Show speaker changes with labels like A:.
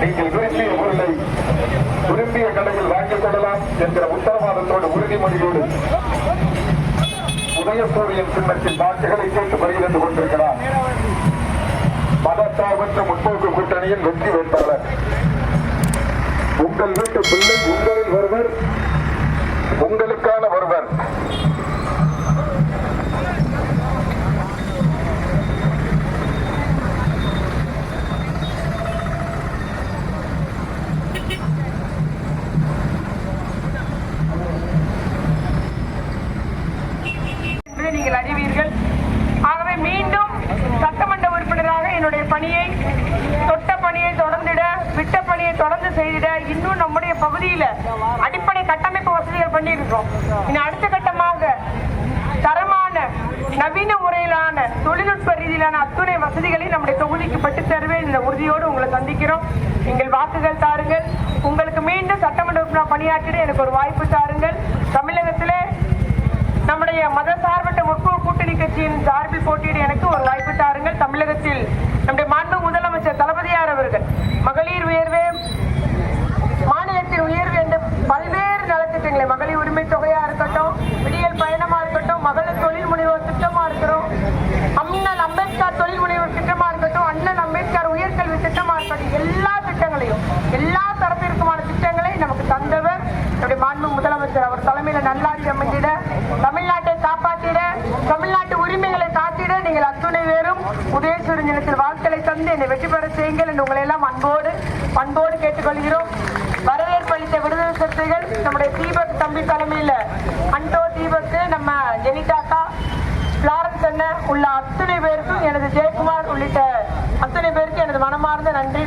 A: நீங்கள் விரும்பிய பொருளை விரும்பிய கடையில் வாங்கிக் கொள்ளலாம் என்கிற உத்தரவாதத்தோடு உறுதிமொழியோடு உதயசூரியன் சின்னத்தில் வாக்குகளை கேட்டு பகிர்ந்து கொண்டிருக்கிறார் மதசார்பற்ற முற்போக்கு கூட்டணியின் வெற்றி வேட்பாளர். உங்கள் வீட்டு பிள்ளை உங்களில் ஒருவர், உங்களுக்கான ஒருவர்.
B: நீங்கள் அறிவீர்கள். ஆகவே மீண்டும் சட்டமன்ற உறுப்பினராக என்னுடைய பணியை, தொட்ட பணியை தொடர்ந்திட, விட்ட பணியை தொடர்ந்து செய்திட, இன்னும் நம்முடைய பகுதியில் அடிப்படை கட்டமைப்பு வசதிகள் பண்ணியிருக்கிறோம். இனி அடுத்த கட்டமாக தரமான நவீன முறையிலான தொழில்நுட்ப ரீதியிலான அத்துணை வசதிகளை நம்முடைய தொகுதிக்கு பெற்றுத் தருவேன் என்ற உறுதியோடு உங்களை சந்திக்கிறோம். நீங்கள் வாக்குகள் தாருங்கள். உங்களுக்கு மீண்டும் சட்டமன்ற உறுப்பினர் பணியாற்றிட எனக்கு ஒரு வாய்ப்பு தாருங்கள். தமிழகத்திலே நம்முடைய மதசார்பற்ற முற்போக்கு கூட்டணி கட்சியின் சார்பில் போட்டியிட எனக்கு ஒரு வாய்ப்பு தாருங்கள். தமிழகத்தில் நம்முடைய மாண்பு முதலமைச்சர் தளபதியார் அவர்கள் மகளிர் உயர்வே, மாநிலத்தின் உயர்வு என்று பல்வேறு நலத்திட்டங்களை, மகளிர் உரிமை தொகையா இருக்கட்டும், விடியல் பயணமா இருக்கட்டும், மகளிர் தொழில் முனைவோர் திட்டமா இருக்கிறோம், அண்ணல் அம்பேத்கர் தொழில் முனைவோர் திட்டமா இருக்கட்டும், அண்ணல் அம்பேத்கர் உயர்கல்வி திட்டமா இருக்கட்டும், எல்லா திட்டங்களையும், எல்லா தரப்பிற்குமான திட்டங்களை நமக்கு தந்தவர் நம்முடைய மாண்பு முதலமைச்சர். அவர் தலைமையில நல்லாட்சி அமைந்திட, தமிழ்நாட்டை காப்பாற்றிட, தமிழ்நாட்டு உரிமைகளை காத்திட நீங்கள் அத்துணை பேரும் உதயசூரியன் நிலத்தில் வாழ்க்கையை தந்து என்னை வெற்றி பெற செய்யுங்கள் என்று உங்களை எல்லாம் அன்போடு கேட்டுக்கொள்கிறோம். வரவேற்பு அளித்த விடுதலை சிறுத்தைகள் நம்முடைய தீபக் தம்பி தலைமையில், அண்டோ தீபக், நம்ம ஜெனிதாக்கா, பிளாரன்ஸ் அண்ணன் உள்ள அத்துணை பேருக்கும், எனது ஜெயக்குமார் உள்ளிட்ட அத்துணை பேருக்கு எனது மனமார்ந்த நன்றி.